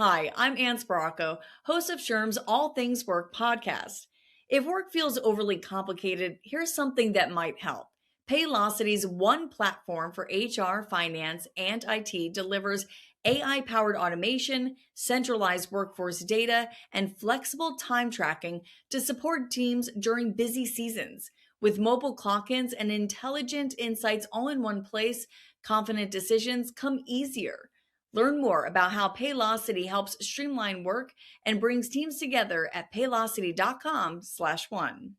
Hi, I'm Ann Sparacco, host of SHRM's All Things Work podcast. If work feels overly complicated, here's something that might help. Paylocity's one platform for HR, finance, and IT delivers AI powered automation, centralized workforce data, and flexible time tracking to support teams during busy seasons. With mobile clock ins and intelligent insights all in one place, confident decisions come easier. Learn more about how Paylocity helps streamline work and brings teams together at paylocity.com/one.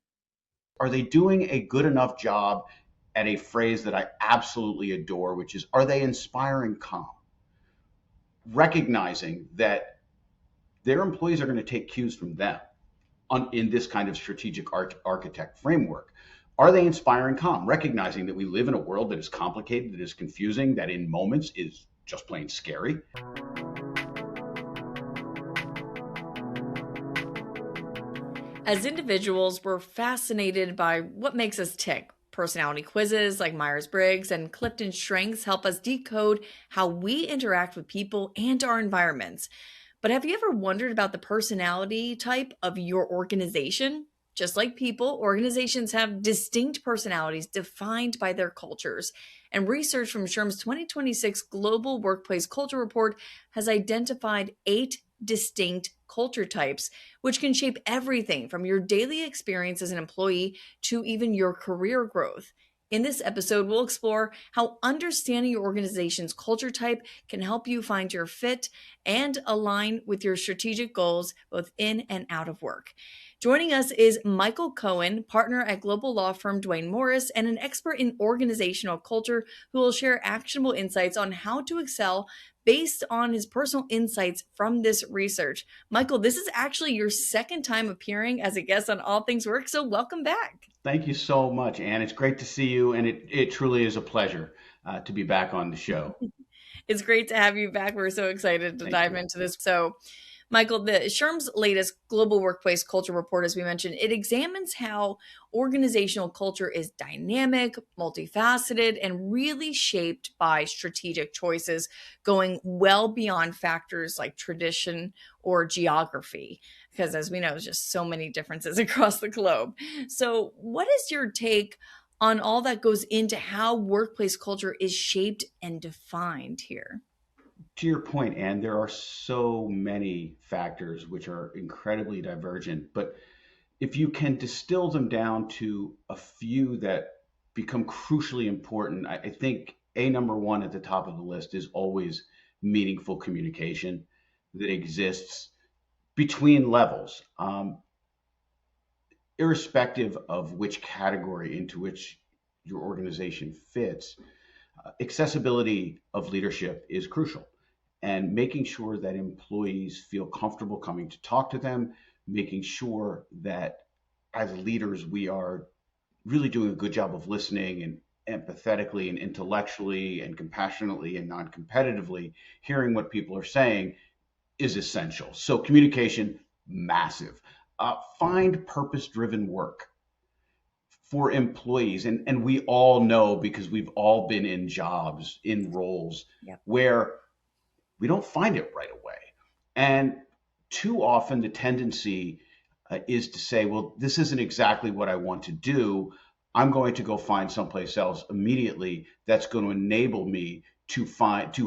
Are they doing a good enough job at a phrase that I absolutely adore, which is, are they inspiring calm? Recognizing that their employees are going to take cues from them in this kind of strategic architect framework. Are they inspiring calm? Recognizing that we live in a world that is complicated, that is confusing, that in moments is just plain scary. As individuals, we're fascinated by what makes us tick. Personality quizzes like Myers-Briggs and Clifton Strengths help us decode how we interact with people and our environments. But have you ever wondered about the personality type of your organization? Just like people, organizations have distinct personalities defined by their cultures. And research from SHRM's 2026 Global Workplace Culture Report has identified 8 distinct culture types, which can shape everything from your daily experience as an employee to even your career growth. In this episode, we'll explore how understanding your organization's culture type can help you find your fit and align with your strategic goals both in and out of work. Joining us is Michael Cohen, partner at global law firm Duane Morris and an expert in organizational culture who will share actionable insights on how to excel based on his personal insights from this research. Michael, this is actually your second time appearing as a guest on All Things Work, so welcome back. Thank you so much, Ann. It's great to see you, and it truly is a pleasure to be back on the show. It's great to have you back. We're so excited to dive into this. So, Michael, the SHRM's latest Global Workplace Culture Report, as we mentioned, it examines how organizational culture is dynamic, multifaceted, and really shaped by strategic choices going well beyond factors like tradition or geography. Because as we know, there's just so many differences across the globe. So, what is your take on all that goes into how workplace culture is shaped and defined here? To your point, Ann, there are so many factors which are incredibly divergent, but if you can distill them down to a few that become crucially important, I think number one at the top of the list is always meaningful communication that exists between levels, irrespective of which category into which your organization fits. Accessibility of leadership is crucial, and making sure that employees feel comfortable coming to talk to them, making sure that as leaders we are really doing a good job of listening and empathetically and intellectually and compassionately and non-competitively hearing what people are saying is essential. So communication, massive. Find purpose-driven work for employees. And we all know, because we've all been in jobs, in roles where we don't find it right away. And too often the tendency is to say, well, this isn't exactly what I want to do. I'm going to go find someplace else immediately that's going to enable me to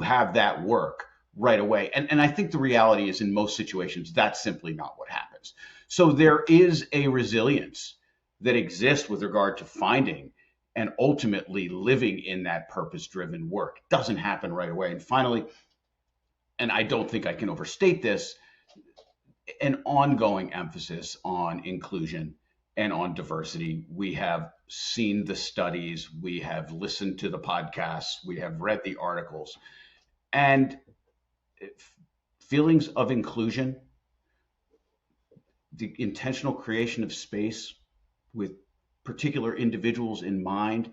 have that work right away. And I think the reality is, in most situations, that's simply not what happens. So there is a resilience that exists with regard to finding and ultimately living in that purpose-driven work. It doesn't happen right away. And finally, and I don't think I can overstate this, an ongoing emphasis on inclusion and on diversity. We have seen the studies, we have listened to the podcasts, we have read the articles, and feelings of inclusion, the intentional creation of space with particular individuals in mind,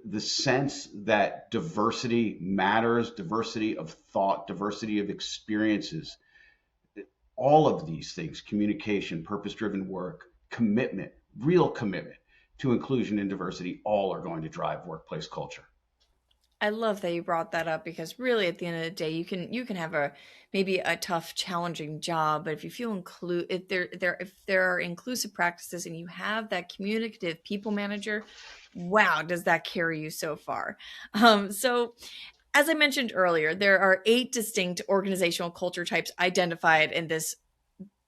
the sense that diversity matters, diversity of thought, diversity of experiences, all of these things, communication, purpose-driven work, commitment, real commitment to inclusion and diversity, all are going to drive workplace culture. I love that you brought that up because really at the end of the day you can have a maybe a tough challenging job, but if you feel if there are inclusive practices and you have that communicative people manager, wow, does that carry you so far. So as I mentioned earlier, there are 8 distinct organizational culture types identified in this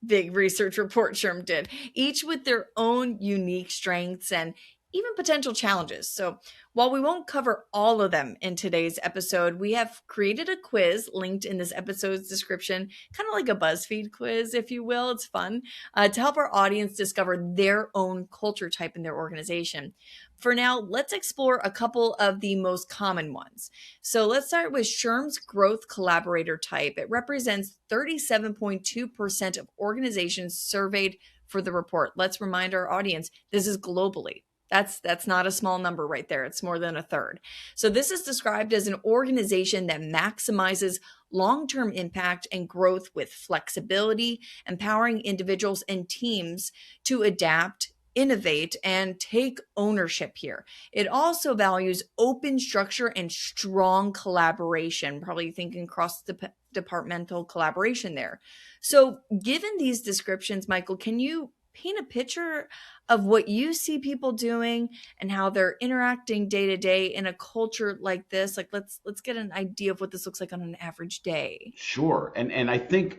big research report SHRM did, each with their own unique strengths and even potential challenges. So, while we won't cover all of them in today's episode, we have created a quiz linked in this episode's description, kind of like a BuzzFeed quiz, if you will. It's fun to help our audience discover their own culture type in their organization. For now, let's explore a couple of the most common ones. So let's start with SHRM's growth collaborator type. It represents 37.2% of organizations surveyed for the report. Let's remind our audience this is globally. That's not a small number right there. It's more than a third. So this is described as an organization that maximizes long-term impact and growth with flexibility, empowering individuals and teams to adapt, innovate, and take ownership here. It also values open structure and strong collaboration, probably thinking cross departmental collaboration there. So, given these descriptions, Michael, can you paint a picture of what you see people doing and how they're interacting day to day in a culture like this? Like let's get an idea of what this looks like on an average day. Sure. And I think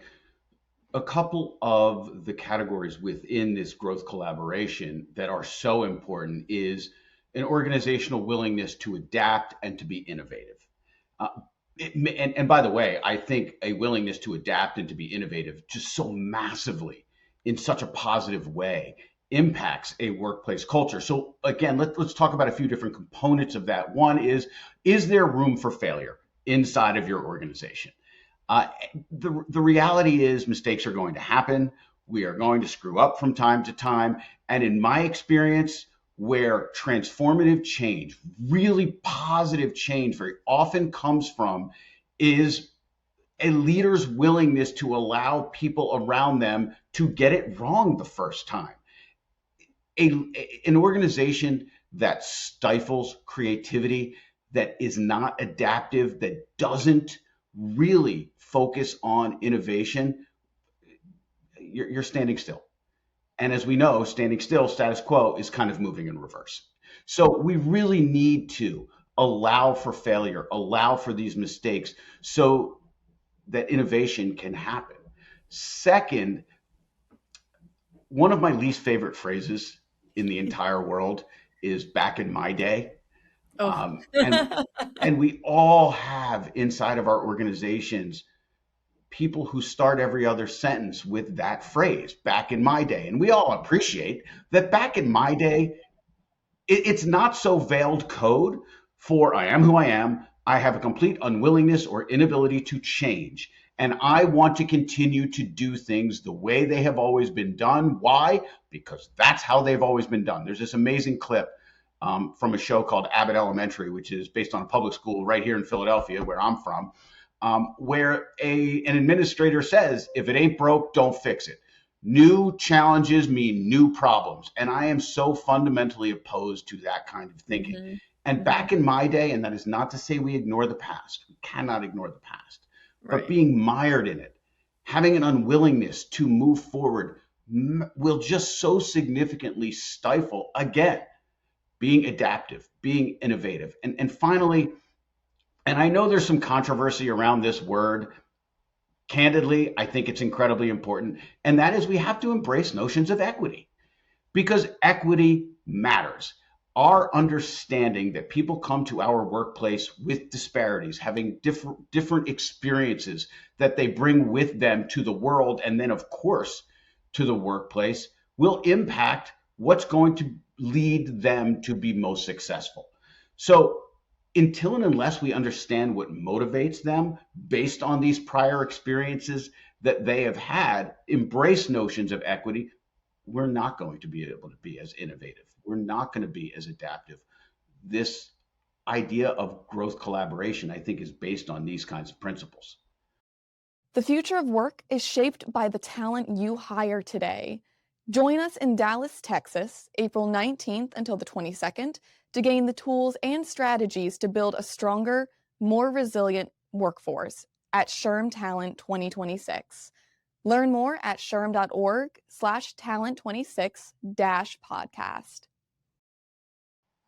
a couple of the categories within this growth collaboration that are so important is an organizational willingness to adapt and to be innovative. Uh, and by the way, I think a willingness to adapt and to be innovative just so massively in such a positive way impacts a workplace culture. So again, let's talk about a few different components of that. One is there room for failure inside of your organization? Uh, the reality is mistakes are going to happen. We are going to screw up from time to time. And in my experience, where transformative change, really positive change, very often comes from is a leader's willingness to allow people around them to get it wrong the first time. An organization that stifles creativity, that is not adaptive, that doesn't really focus on innovation, you're standing still. And as we know, standing still, status quo, is kind of moving in reverse. So we really need to allow for failure, allow for these mistakes so that innovation can happen. Second, one of my least favorite phrases in the entire world is back in my day. Oh. And we all have inside of our organizations people who start every other sentence with that phrase, back in my day. And we all appreciate that back in my day, it's not so veiled code for I am who I am. I have a complete unwillingness or inability to change. And I want to continue to do things the way they have always been done. Why? Because that's how they've always been done. There's this amazing clip from a show called Abbott Elementary, which is based on a public school right here in Philadelphia, where I'm from, where an administrator says, if it ain't broke, don't fix it. New challenges mean new problems. And I am so fundamentally opposed to that kind of thinking. Mm-hmm. And back in my day, and that is not to say we ignore the past, we cannot ignore the past, but Right. being mired in it, having an unwillingness to move forward will just so significantly stifle, again, being adaptive, being innovative. And finally, and I know there's some controversy around this word. Candidly, I think it's incredibly important. And that is we have to embrace notions of equity because equity matters. Our understanding that people come to our workplace with disparities, having different experiences that they bring with them to the world, and then, of course, to the workplace, will impact what's going to lead them to be most successful. So until and unless we understand what motivates them based on these prior experiences that they have had, embrace notions of equity, we're not going to be able to be as innovative. We're not going to be as adaptive. This idea of growth collaboration, I think, is based on these kinds of principles. The future of work is shaped by the talent you hire today. Join us in Dallas, Texas, April 19th until the 22nd to gain the tools and strategies to build a stronger, more resilient workforce at SHRM Talent 2026. Learn more at shrm.org/talent26-podcast.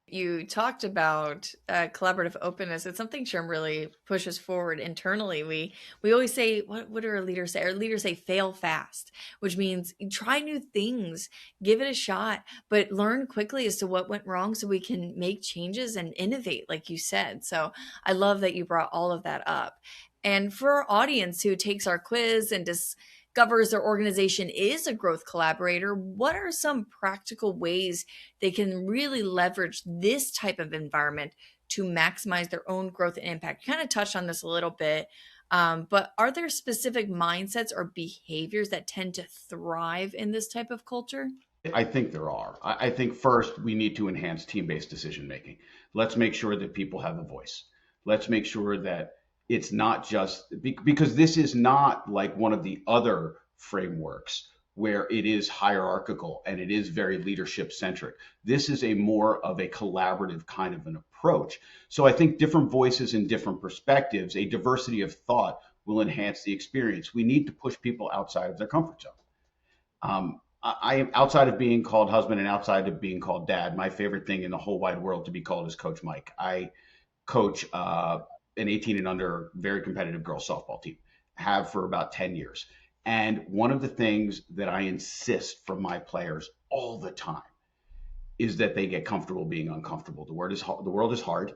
You talked about collaborative openness. It's something SHRM really pushes forward internally. We always say, what do our leaders say? Our leaders say fail fast, which means try new things, give it a shot, but learn quickly as to what went wrong so we can make changes and innovate, like you said. So I love that you brought all of that up. And for our audience who takes our quiz and discovers their organization is a growth collaborator, what are some practical ways they can really leverage this type of environment to maximize their own growth and impact? You kind of touched on this a little bit, but are there specific mindsets or behaviors that tend to thrive in this type of culture? I think there are. I think first we need to enhance team-based decision making. Let's make sure that people have a voice. Let's make sure that it's not just because this is not like one of the other frameworks where it is hierarchical and it is very leadership centric. This is a more of a collaborative kind of an approach. So I think different voices and different perspectives, a diversity of thought will enhance the experience. We need to push people outside of their comfort zone. I outside of being called husband and outside of being called dad, my favorite thing in the whole wide world to be called is Coach Mike. I coach an 18 and under very competitive girls softball team, have for about 10 years. And one of the things that I insist from my players all the time is that they get comfortable being uncomfortable. The world is hard.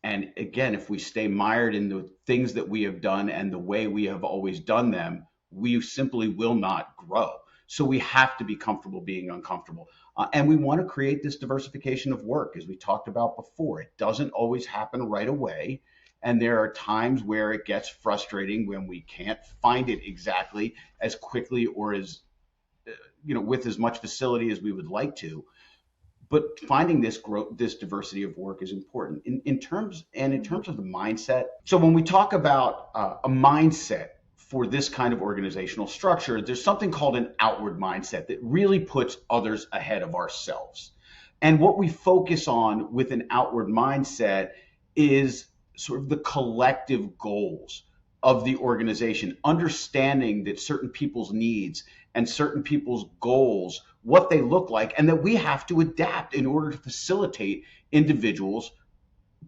And again, if we stay mired in the things that we have done and the way we have always done them, we simply will not grow. So we have to be comfortable being uncomfortable. And we want to create this diversification of work, as we talked about before. It doesn't always happen right away. And there are times where it gets frustrating when we can't find it exactly as quickly or as, with as much facility as we would like to. But finding this growth, this diversity of work is important in terms of the mindset. So when we talk about a mindset for this kind of organizational structure, there's something called an outward mindset that really puts others ahead of ourselves. And what we focus on with an outward mindset is sort of the collective goals of the organization, understanding that certain people's needs and certain people's goals, what they look like, and that we have to adapt in order to facilitate individuals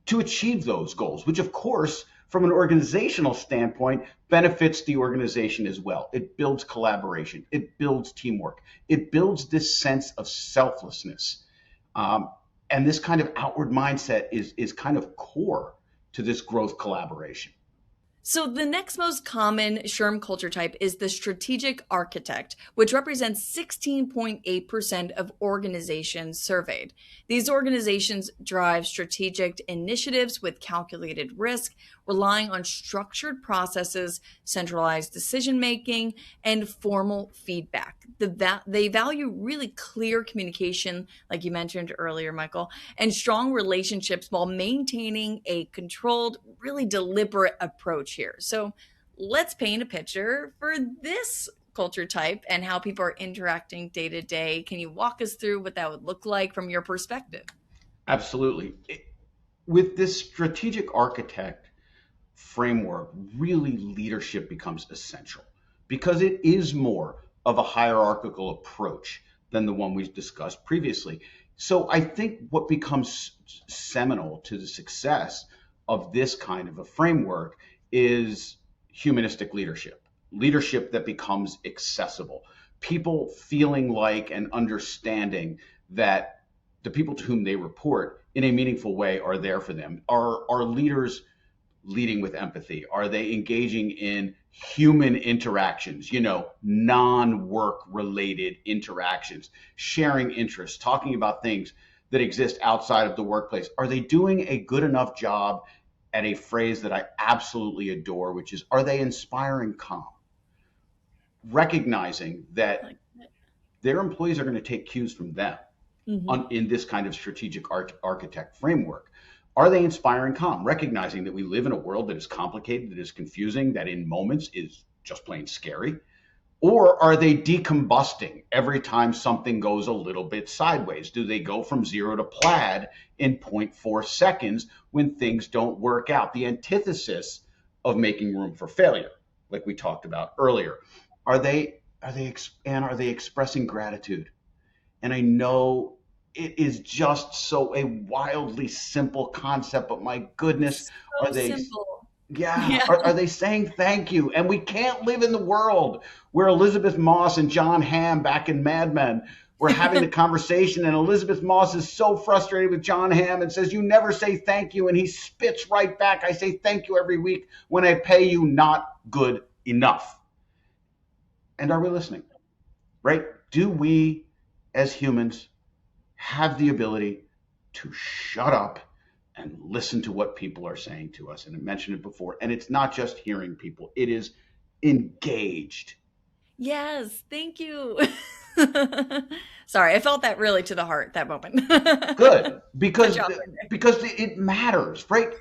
to achieve those goals, which of course, from an organizational standpoint, benefits the organization as well. It builds collaboration, it builds teamwork, it builds this sense of selflessness. And this kind of outward mindset is kind of core to this growth collaboration. So the next most common SHRM culture type is the strategic architect, which represents 16.8% of organizations surveyed. These organizations drive strategic initiatives with calculated risk, relying on structured processes, centralized decision-making, and formal feedback. They value really clear communication, like you mentioned earlier, Michael, and strong relationships while maintaining a controlled, really deliberate approach here. So let's paint a picture for this culture type and how people are interacting day to day. Can you walk us through what that would look like from your perspective? Absolutely. With this strategic architect framework, really leadership becomes essential because it is more of a hierarchical approach than the one we've discussed previously. So I think what becomes seminal to the success of this kind of a framework is humanistic leadership that becomes accessible, people feeling like and understanding that the people to whom they report in a meaningful way are there for them. Are leaders leading with empathy? Are they engaging in human interactions, non-work related interactions, sharing interests, talking about things that exist outside of the workplace? Are they doing a good enough job at a phrase that I absolutely adore, which is, are they inspiring calm? Recognizing that their employees are going to take cues from them in this kind of strategic architect framework. Are they inspiring calm? Recognizing that we live in a world that is complicated, that is confusing, that in moments is just plain scary. Or are they decombusting every time something goes a little bit sideways? Do they go from zero to plaid in 0.4 seconds when things don't work out? The antithesis of making room for failure, like we talked about earlier. Are they expressing gratitude? And I know it is just so a wildly simple concept, but my goodness, are So they simple. yeah, Yeah. are they saying thank you? And we can't live in the world where Elizabeth Moss and John Hamm back in Mad Men were having the conversation, and Elizabeth Moss is so frustrated with John Hamm and says, "You never say thank you," and he spits right back, "I say thank you every week when I pay you not good enough." And are we listening? Right? Do we, as humans, have the ability to shut up and listen to what people are saying to us? And I mentioned it before. And it's not just hearing people, it is engaged. Yes, thank you. Sorry, I felt that really to the heart that moment. Good, Cut because you off right there. because it matters, right?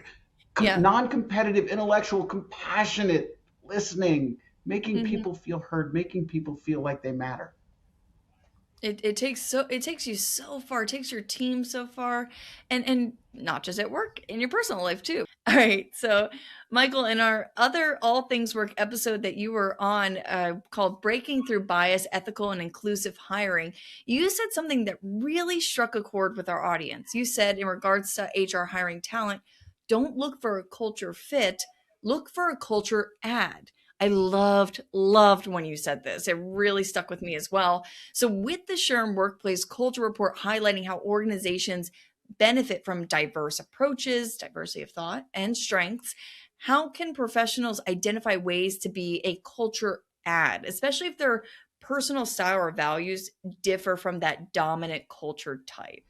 Yeah. Non-competitive, intellectual, compassionate listening, making Mhm. people feel heard, making people feel like they matter. It takes you so far. It takes your team so far, and not just at work, in your personal life too. All right, so Michael, in our other All Things Work episode that you were on, called "Breaking Through Bias: Ethical and Inclusive Hiring," you said something that really struck a chord with our audience. You said, in regards to HR hiring talent, don't look for a culture fit, look for a culture add. I loved when you said this. It really stuck with me as well. So, with the SHRM Workplace Culture Report highlighting how organizations benefit from diverse approaches, diversity of thought, and strengths, how can professionals identify ways to be a culture add, especially if their personal style or values differ from that dominant culture type?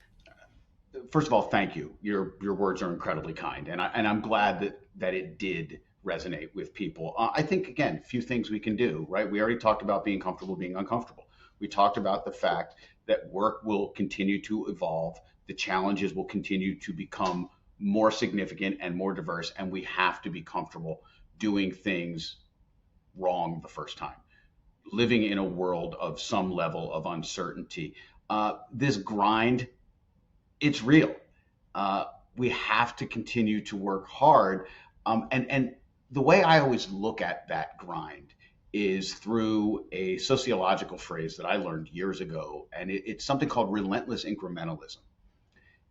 First of all, thank you. Your words are incredibly kind, and I'm glad that it did resonate with people. I think again, a few things we can do. Right, we already talked about being comfortable, being uncomfortable. We talked about the fact that work will continue to evolve, the challenges will continue to become more significant and more diverse, and we have to be comfortable doing things wrong the first time, living in a world of some level of uncertainty. This grind, it's real. Uh, we have to continue to work hard. And the way I always look at that grind is through a sociological phrase that I learned years ago, and it's something called relentless incrementalism.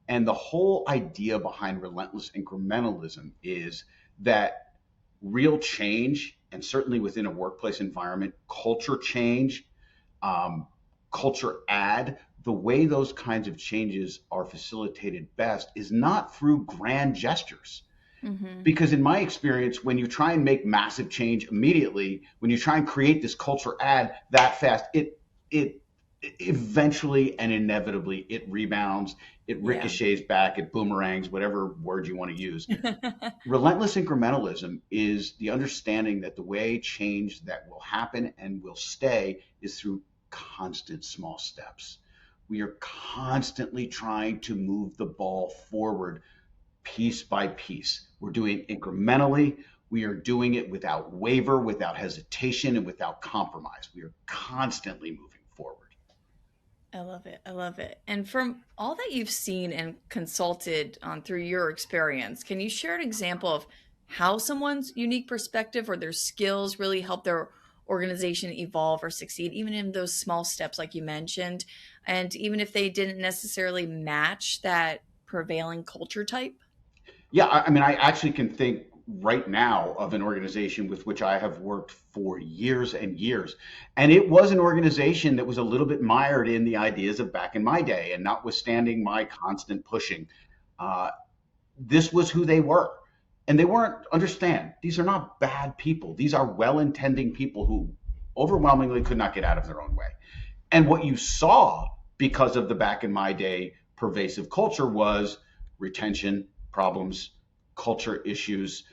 And the whole idea behind relentless incrementalism is that real change, and certainly within a workplace environment, culture change, um, culture add, the way those kinds of changes are facilitated best is not through grand gestures. Mm-hmm. Because in my experience, when you try and make massive change immediately, when you try and create this culture add that fast, it eventually and inevitably it rebounds, it Yeah. ricochets back, it boomerangs, whatever word you want to use. Relentless incrementalism is the understanding that the way change that will happen and will stay is through constant small steps. We are constantly trying to move the ball forward piece by piece. We're doing it incrementally. We are doing it without waver, without hesitation, and without compromise. We are constantly moving forward. I love it. I love it. And from all that you've seen and consulted on through your experience, can you share an example of how someone's unique perspective or their skills really help their organization evolve or succeed, even in those small steps, like you mentioned, and even if they didn't necessarily match that prevailing culture type? Yeah, I mean, I actually can think right now of an organization with which I have worked for years and years. And it was an organization that was a little bit mired in the ideas of back in my day. And notwithstanding my constant pushing, uh, this was who they were. And they weren't, understand, these are not bad people. These are well intending people who overwhelmingly could not get out of their own way. And what you saw because of the back in my day pervasive culture was retention problems, culture issues.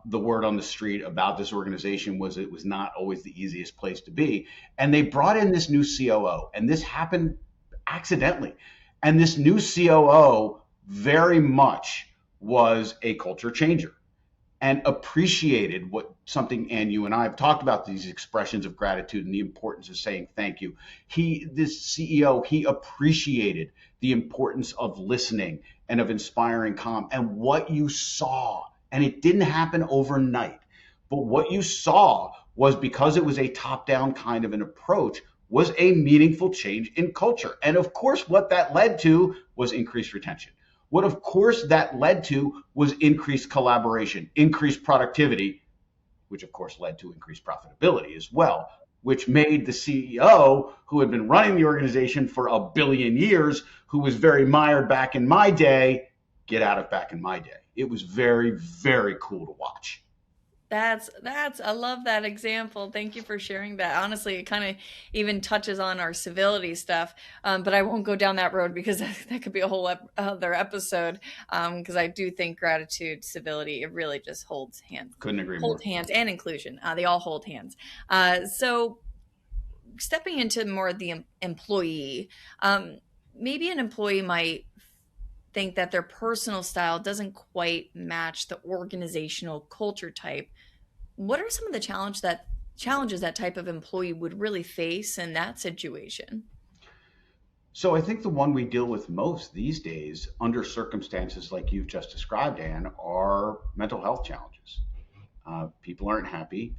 The word on the street about this organization was it was not always the easiest place to be. And they brought in this new COO, and this happened accidentally. And this new COO very much was a culture changer and appreciated what something, and you and I have talked about these expressions of gratitude and the importance of saying thank you. This CEO, he appreciated the importance of listening and of inspiring calm. And what you saw, and it didn't happen overnight, but what you saw was, because it was a top-down kind of an approach, was a meaningful change in culture. And of course, what that led to was increased retention. What, of course, that led to was increased collaboration, increased productivity, which of course led to increased profitability as well, which made the CEO, who had been running the organization for a billion years, who was very mired back in my day, get out of back in my day. It was very, very cool to watch. That's I love that example. Thank you for sharing that. Honestly, it kind of even touches on our civility stuff, but I won't go down that road because that could be a whole other episode. Because I do think gratitude, civility, it really just holds hands. Couldn't agree more. Hold hands, and inclusion. They all hold hands. So stepping into more of the employee, maybe an employee might think that their personal style doesn't quite match the organizational culture type. What are some of the challenges that type of employee would really face in that situation? So I think the one we deal with most these days, under circumstances like you've just described, Anne, are mental health challenges. People aren't happy,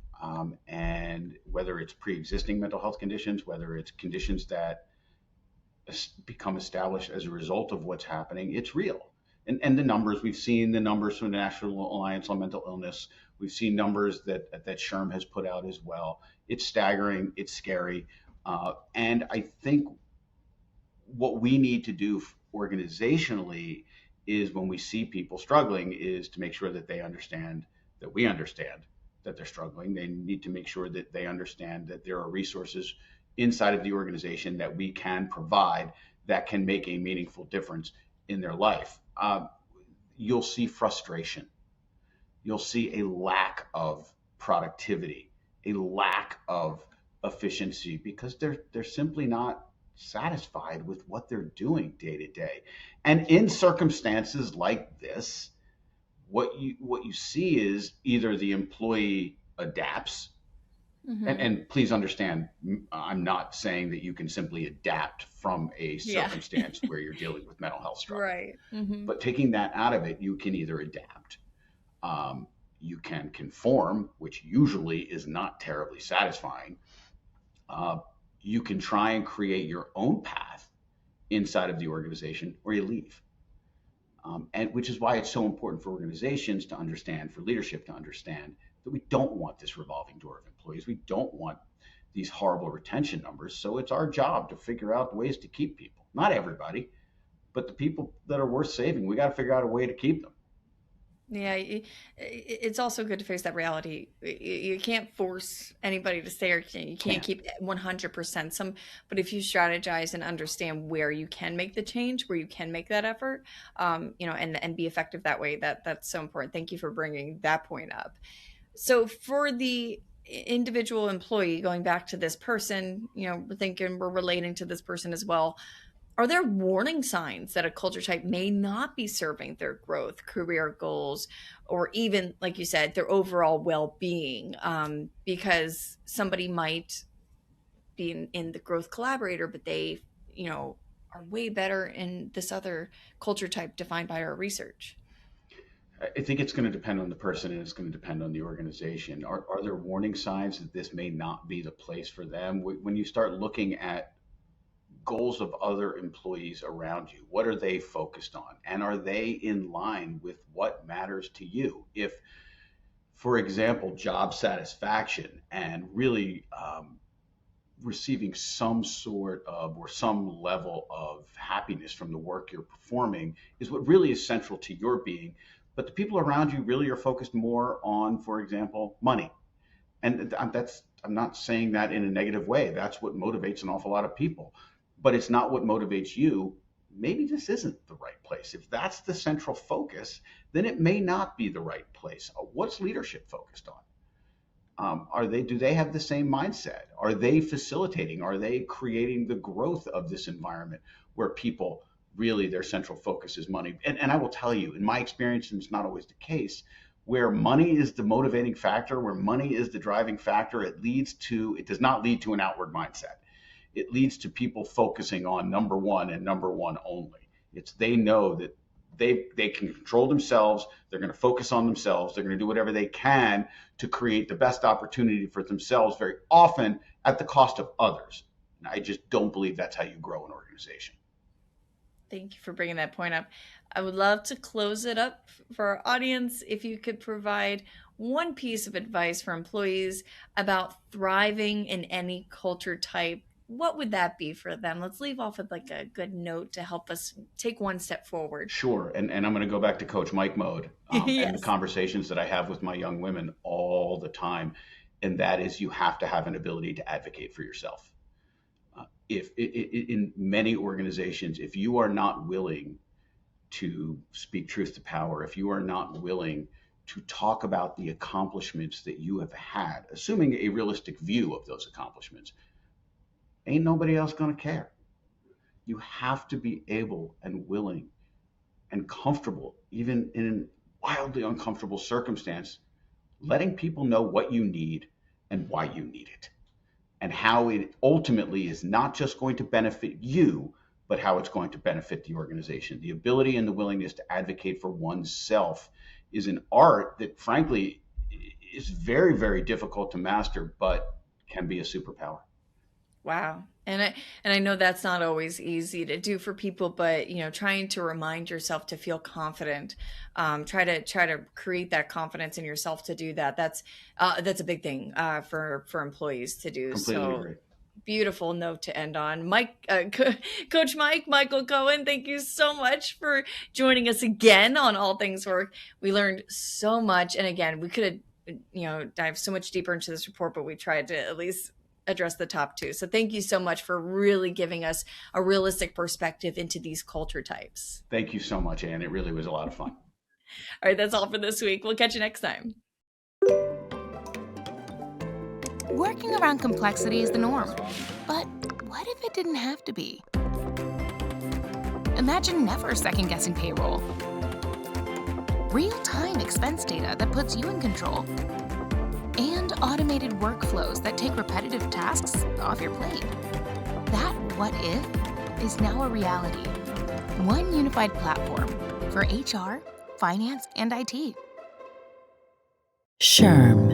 and whether it's pre-existing mental health conditions, whether it's conditions that become established as a result of what's happening, it's real. And the numbers, we've seen the numbers from the National Alliance on Mental Illness. We've seen numbers that SHRM has put out as well. It's staggering. It's scary. And I think what we need to do organizationally is, when we see people struggling, is to make sure that they understand that we understand that they're struggling. They need to make sure that they understand that there are resources inside of the organization that we can provide that can make a meaningful difference in their life. You'll see frustration. You'll see a lack of productivity, a lack of efficiency, because they're simply not satisfied with what they're doing day to day. And in circumstances like this, what you see is either the employee adapts. Mm-hmm. And please understand, I'm not saying that you can simply adapt from a circumstance where you're dealing with mental health struggle. Right. Mm-hmm. But taking that out of it, you can either adapt, you can conform, which usually is not terribly satisfying. You can try and create your own path inside of the organization, or you leave. And which is why it's so important for organizations to understand, for leadership to understand, that we don't want this revolving door of employees. We don't want these horrible retention numbers. So it's our job to figure out ways to keep people. Not everybody, but the people that are worth saving, we got to figure out a way to keep them. Yeah, it's also good to face that reality. You can't force anybody to stay, or you can't keep 100%. But if you strategize and understand where you can make the change, where you can make that effort, and be effective that way, that's so important. Thank you for bringing that point up. So for the individual employee, going back to this person, we're relating to this person as well. Are there warning signs that a culture type may not be serving their growth, career goals, or even, like you said, their overall well-being? Because somebody might be in the growth collaborator, but they, are way better in this other culture type defined by our research. I think it's going to depend on the person, and it's going to depend on the organization. Are there warning signs that this may not be the place for them? When you start looking at goals of other employees around you, what are they focused on? And are they in line with what matters to you? If, for example, job satisfaction and really receiving some sort of, or some level of happiness from the work you're performing is what really is central to your being, but the people around you really are focused more on, for example, money. And I'm not saying that in a negative way. That's what motivates an awful lot of people. But it's not what motivates you. Maybe this isn't the right place. If that's the central focus, then it may not be the right place. What's leadership focused on? Do they have the same mindset? Are they facilitating? Are they creating the growth of this environment where people really, their central focus is money? And I will tell you, in my experience, and it's not always the case, where money is the motivating factor, where money is the driving factor, it does not lead to an outward mindset. It leads to people focusing on number one and number one only. They know that they can control themselves. They're going to focus on themselves. They're going to do whatever they can to create the best opportunity for themselves, very often at the cost of others. And I just don't believe that's how you grow an organization. Thank you for bringing that point up. I would love to close it up for our audience. If you could provide one piece of advice for employees about thriving in any culture type, what would that be for them? Let's leave off with like a good note to help us take one step forward. Sure. And I'm going to go back to Coach Mike mode Yes. and the conversations that I have with my young women all the time. And that is, you have to have an ability to advocate for yourself. In many organizations, if you are not willing to speak truth to power, if you are not willing to talk about the accomplishments that you have had, assuming a realistic view of those accomplishments, ain't nobody else going to care. You have to be able and willing and comfortable, even in a wildly uncomfortable circumstance, letting people know what you need and why you need it, and how it ultimately is not just going to benefit you, but how it's going to benefit the organization. The ability and the willingness to advocate for oneself is an art that, frankly, is very, very difficult to master, but can be a superpower. Wow. And I know that's not always easy to do for people, but trying to remind yourself to feel confident, try to create that confidence in yourself to do that. That's a big thing for employees to do. Completely agree. Beautiful note to end on. Coach Michael Cohen, thank you so much for joining us again on All Things Work. We learned so much, and again, we could have dive so much deeper into this report, but we tried to at least address the top two. So thank you so much for really giving us a realistic perspective into these culture types. Thank you so much, Anne. It really was a lot of fun. All right, that's all for this week. We'll catch you next time. Working around complexity is the norm. But what if it didn't have to be? Imagine never second-guessing payroll. Real-time expense data that puts you in control. And automated workflows that take repetitive tasks off your plate. That what if is now a reality. One unified platform for HR, finance, and IT. SHRM.